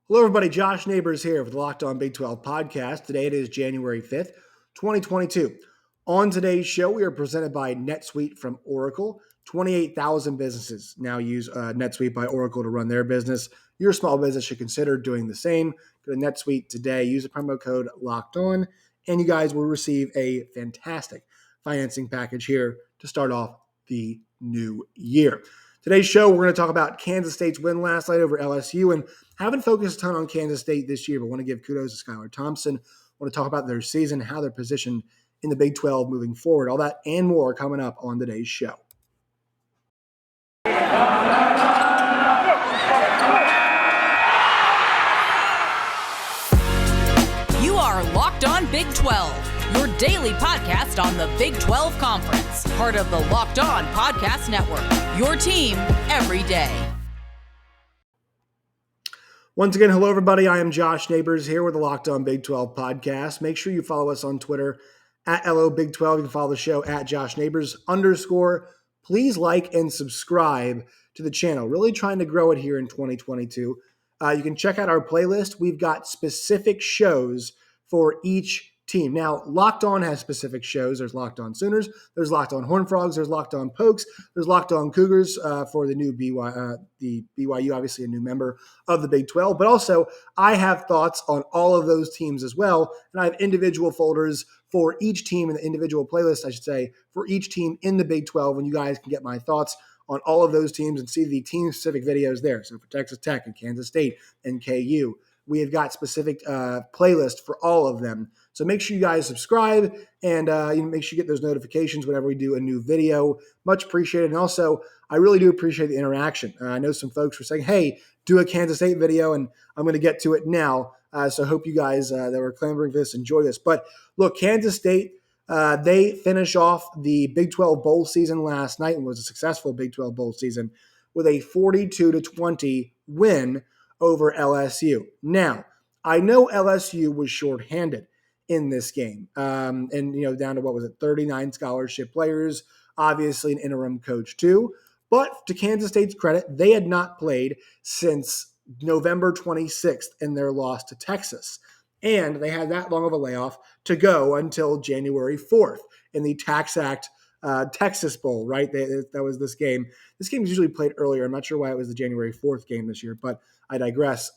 Hello, everybody. Josh Neighbors here with the Locked On Big 12 podcast. Today it is January 5th, 2022. On today's show, we are presented by NetSuite from Oracle. 28,000 businesses now use NetSuite by Oracle to run their business. Your small business should consider doing the same. Go to NetSuite today, use the promo code Locked On, and you guys will receive a fantastic financing package here to start off the new year. Today's show, we're going to talk about Kansas State's win last night over LSU, and haven't focused a ton on Kansas State this year, but want to give kudos to Skylar Thompson. Want to talk about their season, how they're positioned in the Big 12 moving forward. All that and more coming up on today's show. You are Locked On Big 12, your daily podcast on the Big 12 Conference, part of the Locked On Podcast Network, your team every day. Once again, hello, everybody. I am Josh Neighbors here with the Locked On Big 12 podcast. Make sure you follow us on Twitter at LOBig12. You can follow the show at Josh Neighbors _. Please like and subscribe to the channel. Really trying to grow it here in 2022. You can check out our playlist. We've got specific shows for each team. Now, Locked On has specific shows. There's Locked On Sooners, there's Locked On Horned Frogs, there's Locked On Pokes, there's Locked On Cougars for the new BYU, obviously a new member of the Big 12. But also, I have thoughts on all of those teams as well, and I have individual folders for each team in the individual playlist, I should say, for each team in the Big 12, and you guys can get my thoughts on all of those teams and see the team-specific videos there. So for Texas Tech and Kansas State and KU, we have got specific playlists for all of them. So make sure you guys subscribe and make sure you get those notifications whenever we do a new video. Much appreciated. And also, I really do appreciate the interaction. I know some folks were saying, hey, do a Kansas State video, and I'm going to get to it now. So I hope you guys that were clamoring for this enjoy this. But look, Kansas State, they finish off the Big 12 bowl season last night and was a successful Big 12 bowl season with a 42-20 win over LSU. Now, I know LSU was shorthanded in this game. And, down to 39 scholarship players, obviously an interim coach too. But to Kansas State's credit, they had not played since November 26th in their loss to Texas. And they had that long of a layoff to go until January 4th in the Tax Act Texas Bowl, right? That was this game. This game is usually played earlier. I'm not sure why it was the January 4th game this year, but I digress.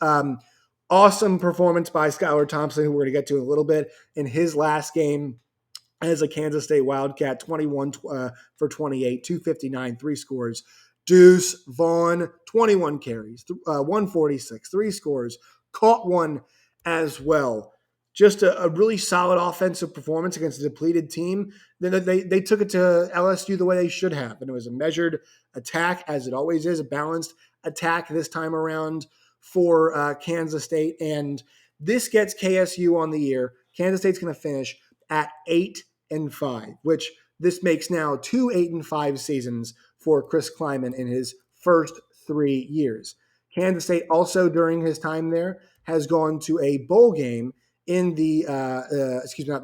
Awesome performance by Skylar Thompson, who we're going to get to in a little bit, in his last game as a Kansas State Wildcat, 21 for 28, 259, 3 scores. Deuce Vaughn, 21 carries, 146, 3 scores, caught one as well. Just a really solid offensive performance against a depleted team. Then they took it to LSU the way they should have, and it was a measured attack, as it always is, a balanced attack this time around for Kansas State. And this gets KSU on the year. Kansas State's going to finish at 8-5, which this makes now 2 8-5 seasons for Chris Kleiman in his first 3 years. Kansas State also, during his time there, has gone to a bowl game in the,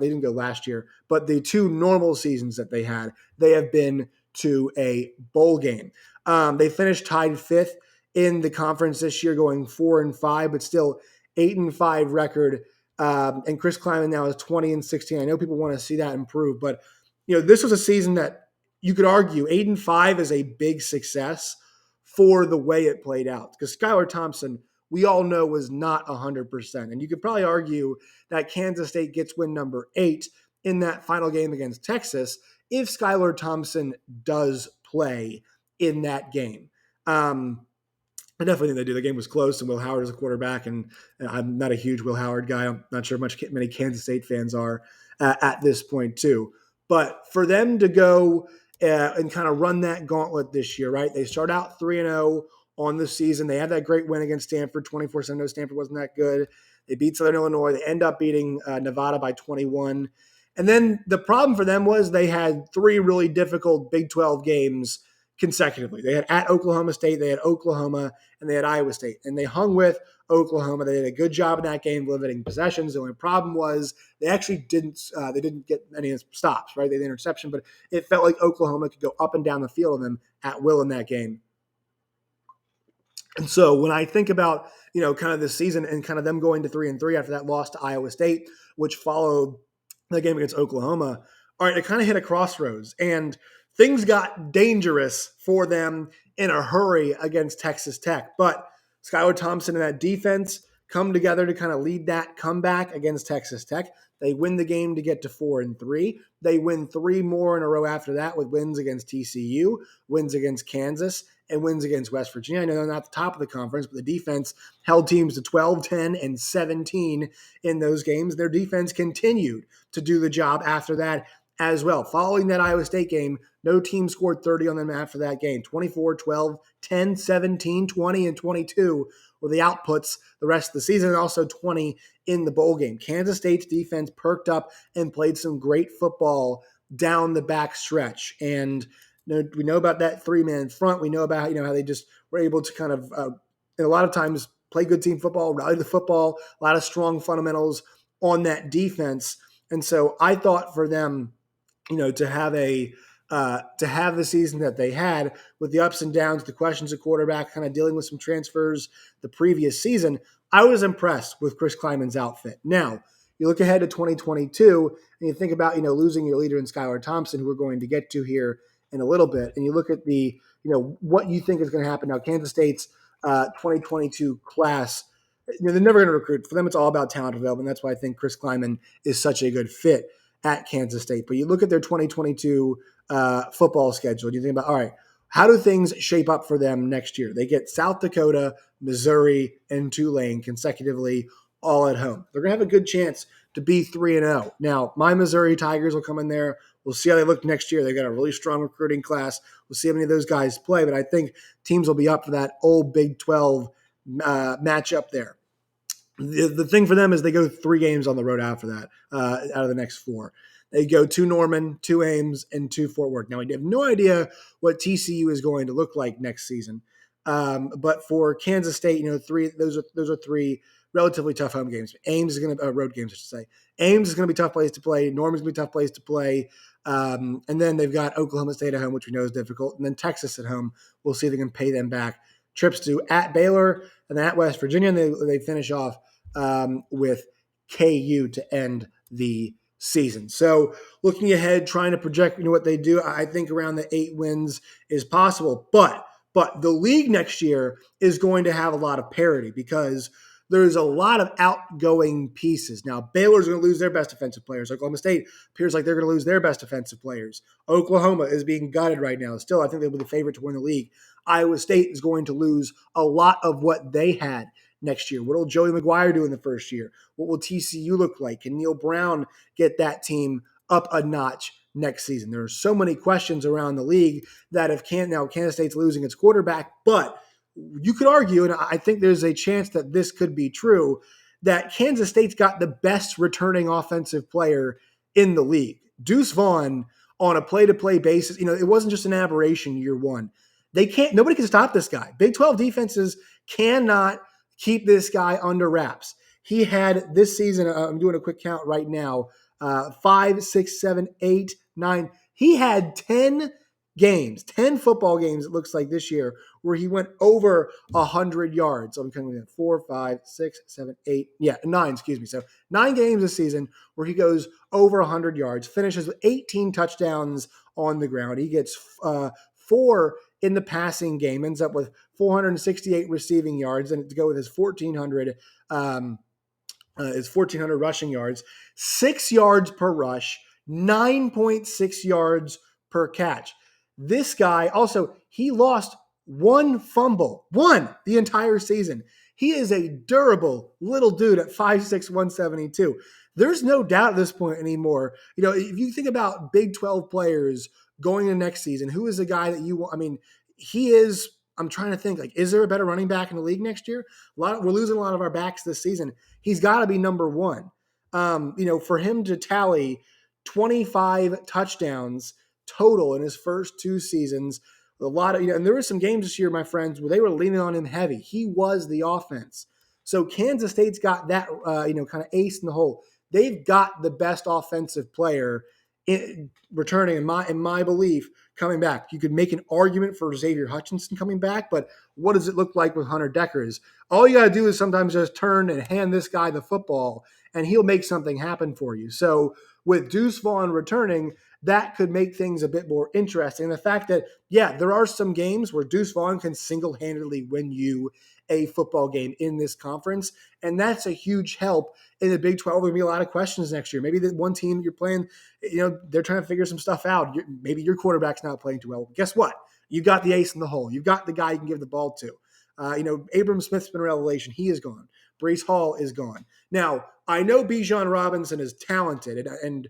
they didn't go last year, but the 2 normal seasons that they had, they have been to a bowl game. They finished tied 5th in the conference this year, going 4-5, but still 8-5 record. And Chris Kleiman now is 20-16. I know people want to see that improve, but this was a season that you could argue 8-5 is a big success for the way it played out. Because Skylar Thompson, we all know, was not 100%. And you could probably argue that Kansas State gets win number 8 in that final game against Texas if Skylar Thompson does play in that game. I definitely think they do. The game was close, and Will Howard is a quarterback, and I'm not a huge Will Howard guy. I'm not sure many Kansas State fans are at this point too. But for them to go and kind of run that gauntlet this year, right? They start out 3-0 on the season. They had that great win against Stanford, 24-7. No, Stanford wasn't that good. They beat Southern Illinois. They end up beating Nevada by 21. And then the problem for them was they had 3 really difficult Big 12 games consecutively. They had at Oklahoma State, they had Oklahoma, and they had Iowa State. And they hung with Oklahoma. They did a good job in that game limiting possessions. The only problem was they actually didn't get any stops, right? They had the interception, but it felt like Oklahoma could go up and down the field on them at will in that game. And so when I think about, kind of this season and kind of them going to 3-3 after that loss to Iowa State, which followed the game against Oklahoma, all right, it kind of hit a crossroads and things got dangerous for them in a hurry against Texas Tech. But Skylar Thompson and that defense come together to kind of lead that comeback against Texas Tech. They win the game to get to 4-3. They win 3 more in a row after that with wins against TCU, wins against Kansas, and wins against West Virginia. I know they're not the top of the conference, but the defense held teams to 12, 10, and 17 in those games. Their defense continued to do the job after that as well. Following that Iowa State game, no team scored 30 on them after that game. 24, 12, 10, 17, 20, and 22 were the outputs the rest of the season, and also 20 in the bowl game. Kansas State's defense perked up and played some great football down the back stretch. And we know about that 3-man front. We know about how they just were able to kind of, a lot of times, play good team football, rally the football, a lot of strong fundamentals on that defense. And so I thought for them, to have the season that they had with the ups and downs, the questions at quarterback, kind of dealing with some transfers the previous season, I was impressed with Chris Kleiman's outfit. Now, you look ahead to 2022 and you think about, losing your leader in Skylar Thompson, who we're going to get to here in a little bit, and you look at the, what you think is going to happen now. Kansas State's 2022 class, they're never going to recruit. For them, it's all about talent development. That's why I think Chris Kleiman is such a good fit at Kansas State. But you look at their 2022 football schedule, and you think about, all right, how do things shape up for them next year? They get South Dakota, Missouri, and Tulane consecutively all at home. They're going to have a good chance to be 3-0. Now, my Missouri Tigers will come in there. We'll see how they look next year. They've got a really strong recruiting class. We'll see how many of those guys play, but I think teams will be up for that old Big 12 matchup there. The thing for them is they go 3 games on the road after that, out of the next 4. They go to Norman, to Ames, and to Fort Worth. Now, we have no idea what TCU is going to look like next season. But for Kansas State, those are 3 relatively tough home games. Ames is going to road games, I should say. Ames is going to be a tough place to play. Norman's going to be a tough place to play. And then they've got Oklahoma State at home, which we know is difficult. And then Texas at home. We'll see if they can pay them back. Trips to at Baylor and at West Virginia. And they finish off with KU to end the season. So looking ahead, trying to project what they do, I think around the 8 wins is possible. But the league next year is going to have a lot of parity because there's a lot of outgoing pieces. Now, Baylor's going to lose their best defensive players. Oklahoma State appears like they're going to lose their best defensive players. Oklahoma is being gutted right now. Still, I think they'll be the favorite to win the league. Iowa State is going to lose a lot of what they had next year. What will Joey McGuire do in the first year? What will TCU look like? Can Neil Brown get that team up a notch next season? There are so many questions around the league that now Kansas State's losing its quarterback, but you could argue, and I think there's a chance that this could be true, that Kansas State's got the best returning offensive player in the league. Deuce Vaughn, on a play-to-play basis, it wasn't just an aberration year one. Nobody can stop this guy. Big 12 defenses cannot keep this guy under wraps. He had this season, I'm doing a quick count right now, 5, 6, 7, 8, 9. He had 10 football games, it looks like this year, where he went over 100 yards. So I'm coming in 4, 5, 6, 7, 8, 9, excuse me. So 9 games this season where he goes over 100 yards, finishes with 18 touchdowns on the ground. He gets 4 in the passing game, ends up with 468 receiving yards, and to go with his 1,400 rushing yards, 6 yards per rush, 9.6 yards per catch. This guy also, he lost 1 fumble, the entire season. He is a durable little dude at 5'6", 172. There's no doubt at this point anymore. If you think about Big 12 players going into next season, who is the guy that you want? I mean, he is, I'm trying to think, is there a better running back in the league next year? We're losing a lot of our backs this season. He's got to be number 1. For him to tally 25 touchdowns total in his first 2 seasons, a lot of, and there were some games this year, my friends, where they were leaning on him heavy. He was the offense. So Kansas State's got that, kind of ace in the hole. They've got the best offensive player returning, in my belief, coming back. You could make an argument for Xavier Hutchinson coming back, but what does it look like with Hunter Dekkers? All you got to do is sometimes just turn and hand this guy the football, and he'll make something happen for you. So with Deuce Vaughn returning, that could make things a bit more interesting. And the fact that, yeah, there are some games where Deuce Vaughn can single-handedly win you a football game in this conference, and that's a huge help in the Big 12. There'll be a lot of questions next year. Maybe the one team you're playing, they're trying to figure some stuff out. Maybe your quarterback's not playing too well. Guess what? You got the ace in the hole. You've got the guy you can give the ball to. Abram Smith's been a revelation. He is gone. Breece Hall is gone. Now, I know Bijan Robinson is talented, and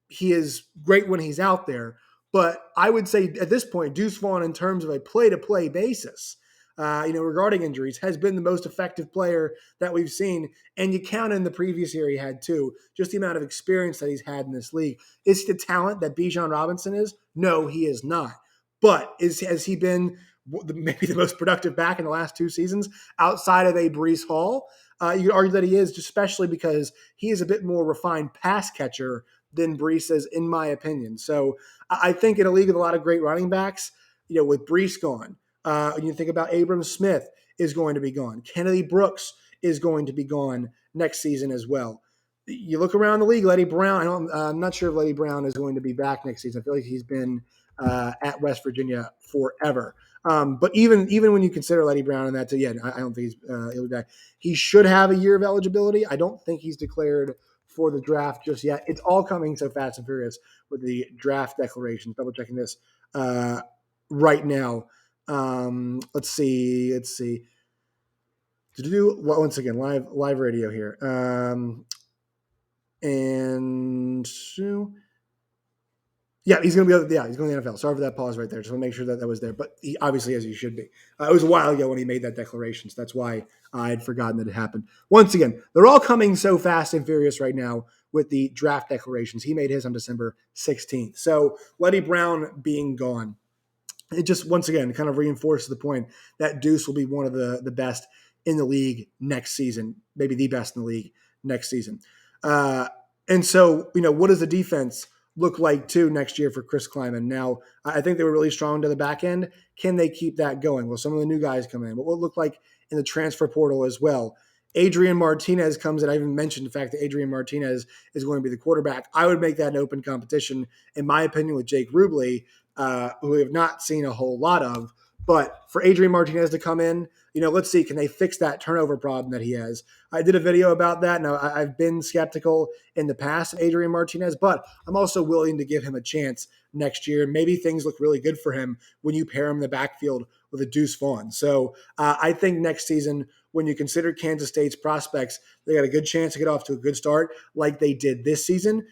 he is great when he's out there. But I would say at this point, Deuce Vaughn, in terms of a play-to-play basis, regarding injuries, has been the most effective player that we've seen. And you count in the previous year he had too, just the amount of experience that he's had in this league. Is he the talent that Bijan Robinson is? No, he is not. But has he been maybe the most productive back in the last 2 seasons outside of a Breece Hall? You could argue that he is, especially because he is a bit more refined pass catcher than Breece is, in my opinion. So I think in a league with a lot of great running backs, with Breece gone, when you think about Abram Smith is going to be gone. Kennedy Brooks is going to be gone next season as well. You look around the league, Letty Brown, I'm not sure if Letty Brown is going to be back next season. I feel like he's been at West Virginia forever. But even when you consider Letty Brown and that, I don't think he'll be back. He should have a year of eligibility. I don't think he's declared for the draft just yet. It's all coming so fast and furious with the draft declarations. Double checking this right now. Let's see. Once again, live radio here. He's going to be. He's going to the NFL. Sorry for that pause right there. Just want to make sure that was there. But he obviously, as he should be. It was a while ago when he made that declaration, so that's why I had forgotten that it happened. Once again, they're all coming so fast and furious right now with the draft declarations. He made his on December 16th. So Letty Brown being gone, it just once again kind of reinforces the point that Deuce will be one of the best in the league next season, maybe the best in the league next season. And so, what does the defense look like too next year for Chris Kleiman? Now, I think they were really strong to the back end. Can they keep that going? Well, some of the new guys come in. What will it look like in the transfer portal as well? Adrian Martinez comes in. I even mentioned the fact that Adrian Martinez is going to be the quarterback. I would make that an open competition, in my opinion, with Jake Rubley, who we have not seen a whole lot of. But for Adrian Martinez to come in, let's see, can they fix that turnover problem that he has? I did a video about that. Now, I've been skeptical in the past of Adrian Martinez, but I'm also willing to give him a chance next year. Maybe things look really good for him when you pair him in the backfield with a Deuce Vaughn. So I think next season, when you consider Kansas State's prospects, they got a good chance to get off to a good start like they did this season.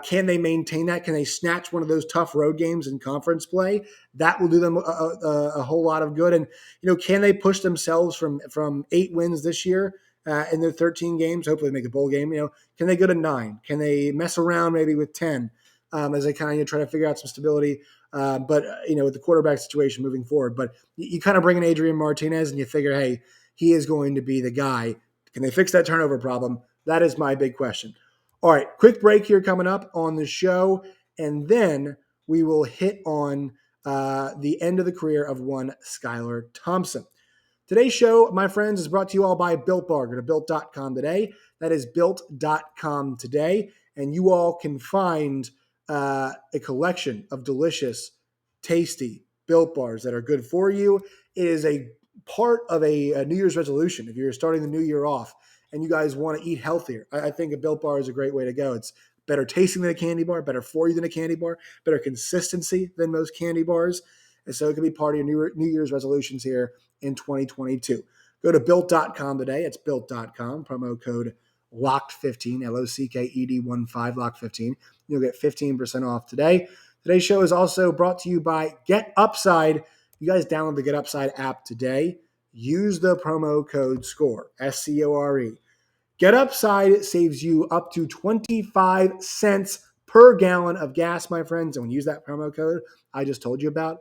Can they maintain that? Can they snatch one of those tough road games in conference play? That will do them a whole lot of good. And, can they push themselves from 8 wins this year in their 13 games? Hopefully make a bowl game. Can they go to 9? Can they mess around maybe with 10 as they kind of try to figure out some stability? But with the quarterback situation moving forward. But you kind of bring in Adrian Martinez and you figure, hey, he is going to be the guy. Can they fix that turnover problem? That is my big question. All right, quick break here coming up on the show, and then we will hit on the end of the career of one Skylar Thompson. Today's show, my friends, is brought to you all by Built Bar. Go to Built.com today. That is Built.com today, and you all can find a collection of delicious, tasty Built Bars that are good for you. It is a part of a New Year's resolution. If you're starting the new year off and you guys want to eat healthier, I think a Built Bar is a great way to go. It's better tasting than a candy bar, better for you than a candy bar, better consistency than most candy bars. And so it can be part of your New Year's resolutions here in 2022. Go to Built.com today. It's Built.com. Promo code LOCKED15, LOCKED15, LOCKED15. You'll get 15% off today. Today's show is also brought to you by Get Upside. You guys download the Get Upside app today. Use the promo code SCORE, SCORE. Get Upside saves you up to 25 cents per gallon of gas, my friends. And when you use that promo code I just told you about,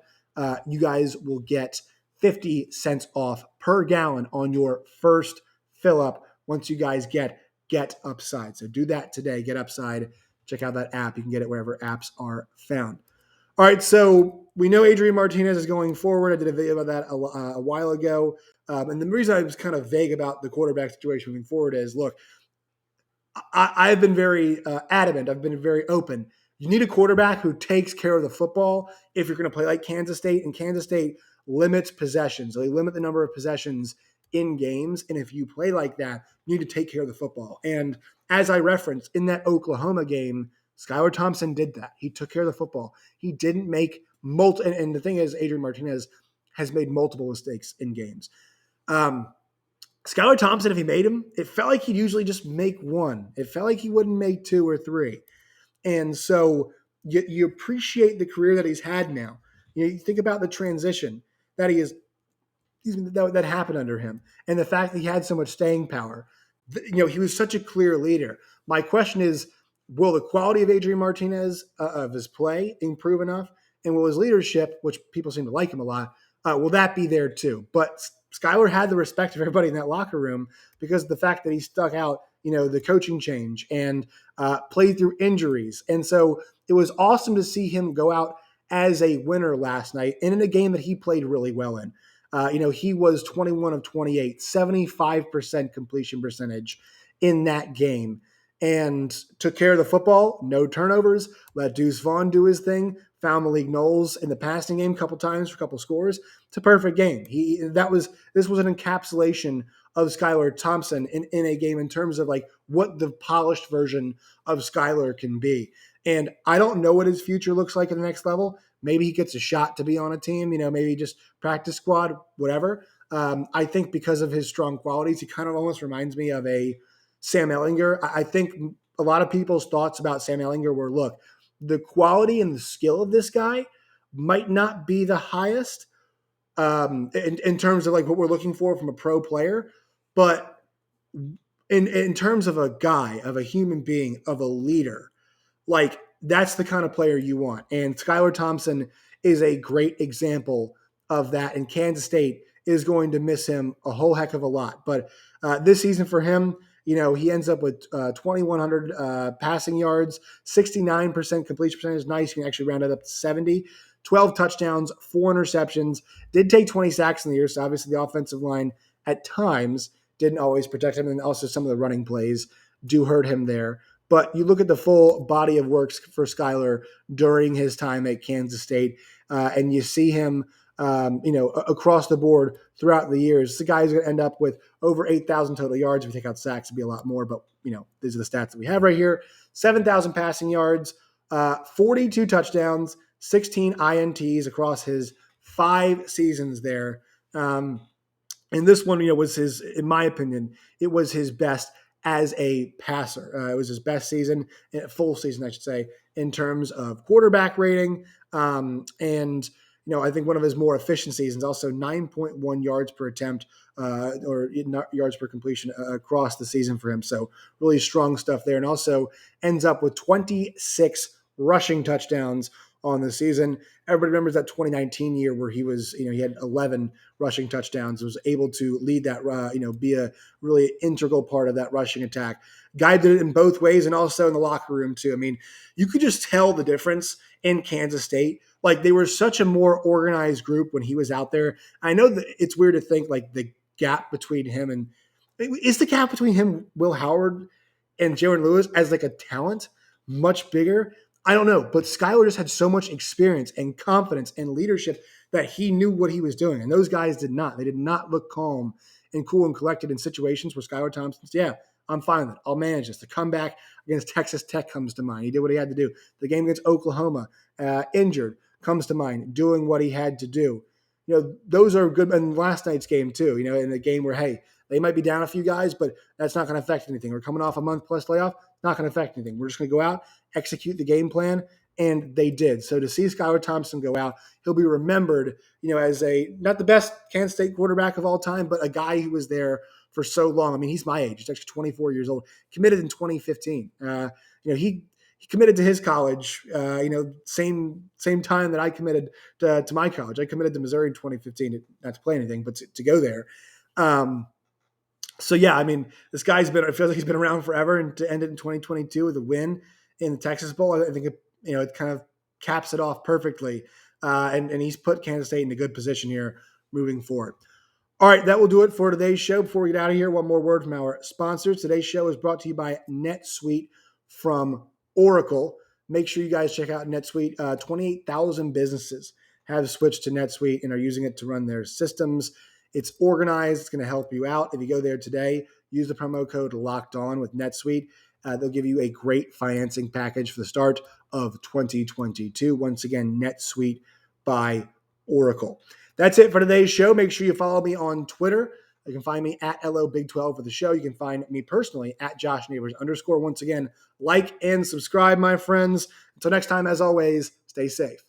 you guys will get 50 cents off per gallon on your first fill up once you guys get Upside. So do that today. Get Upside check out that app. You can get it wherever apps are found. All right, so we know Adrian Martinez is going forward. I did a video about that a while ago. And the reason I was kind of vague about the quarterback situation moving forward is, look, I've been very adamant. I've been very open. You need a quarterback who takes care of the football if you're going to play like Kansas State. And Kansas State limits possessions. They limit the number of possessions in games. And if you play like that, you need to take care of the football. And as I referenced in that Oklahoma game, Skylar Thompson did that. He took care of the football. He didn't make multiple. And the thing is, Adrian Martinez has made multiple mistakes in games. Skylar Thompson, if he made them, it felt like he'd usually just make one. It felt like he wouldn't make two or three. And so you appreciate the career that he's had now. You think about the transition that that happened under him, and the fact that he had so much staying power. He was such a clear leader. My question is, will the quality of Adrian Martinez, of his play, improve enough? And will his leadership, which people seem to like him a lot, will that be there too? But Skylar had the respect of everybody in that locker room because of the fact that he stuck out, the coaching change and played through injuries. And so it was awesome to see him go out as a winner last night and in a game that he played really well in. He was 21 of 28, 75% completion percentage in that game and took care of the football, no turnovers, let DeVaughn do his thing, found Malik Knowles in the passing game a couple times for a couple scores. It's a perfect game. This was an encapsulation of Skylar Thompson in a game in terms of like what the polished version of Skylar can be. And I don't know what his future looks like at the next level. Maybe he gets a shot to be on a team, maybe just practice squad, whatever. I think because of his strong qualities, he kind of almost reminds me of a Sam Ehlinger. I think a lot of people's thoughts about Sam Ehlinger were, look, the quality and the skill of this guy might not be the highest in terms of like what we're looking for from a pro player, but in terms of a guy, of a human being, of a leader, like that's the kind of player you want. And Skylar Thompson is a great example of that. And Kansas State is going to miss him a whole heck of a lot. But this season for him, he ends up with 2,100 passing yards, 69% completion percentage. Nice. You can actually round it up to 70. 12 touchdowns, 4 interceptions. Did take 20 sacks in the year. So obviously the offensive line at times didn't always protect him. And also some of the running plays do hurt him there. But you look at the full body of works for Skylar during his time at Kansas State, and you see him, across the board throughout the years. The guy's going to end up with over 8,000 total yards. If we take out sacks, it'd be a lot more. But, these are the stats that we have right here. 7,000 passing yards, 42 touchdowns, 16 INTs across his 5 seasons there. And this one, was his, in my opinion, it was his best as a passer. It was his best season, full season, I should say, in terms of quarterback rating. And I think one of his more efficient seasons, also 9.1 yards per attempt or yards per completion across the season for him. So really strong stuff there. And also ends up with 26 rushing touchdowns on the season. Everybody remembers that 2019 year where he was, he had 11 rushing touchdowns, was able to lead that, be a really integral part of that rushing attack. Guy did it in both ways and also in the locker room too. I mean, you could just tell the difference in Kansas State. Like they were such a more organized group when he was out there. I know that it's weird to think like the gap between him and is the gap between him, Will Howard and Jaron Lewis as like a talent much bigger? I don't know, but Skylar just had so much experience and confidence and leadership that he knew what he was doing. And those guys did not. They did not look calm and cool and collected in situations where Skylar Thompson said, yeah, I'm fine with it. I'll manage this. The comeback against Texas Tech comes to mind. He did what he had to do. The game against Oklahoma, injured, comes to mind, doing what he had to do. Those are good. And last night's game too, in the game where, hey, they might be down a few guys, but that's not going to affect anything. We're coming off a month-plus layoff, not going to affect anything. We're just going to go out, execute the game plan, and they did. So to see Skylar Thompson go out, he'll be remembered, as not the best Kansas State quarterback of all time, but a guy who was there for so long. I mean, he's my age. He's actually 24 years old. Committed in 2015. He committed to his college, same time that I committed to my college. I committed to Missouri in 2015, not to play anything, but to go there. So yeah, I mean, this guy's I feel like he's been around forever, and to end it in 2022 with a win in the Texas Bowl. I think it kind of caps it off perfectly. And he's put Kansas State in a good position here moving forward. All right, that will do it for today's show. Before we get out of here, one more word from our sponsors. Today's show is brought to you by NetSuite from Oracle. Make sure you guys check out NetSuite. 28,000 businesses have switched to NetSuite and are using it to run their systems. It's organized. It's going to help you out. If you go there today, use the promo code LOCKEDON with NetSuite. They'll give you a great financing package for the start of 2022. Once again, NetSuite by Oracle. That's it for today's show. Make sure you follow me on Twitter. You can find me at LOBig12 for the show. You can find me personally at JoshNeighbors_. Once again, like and subscribe, my friends. Until next time, as always, stay safe.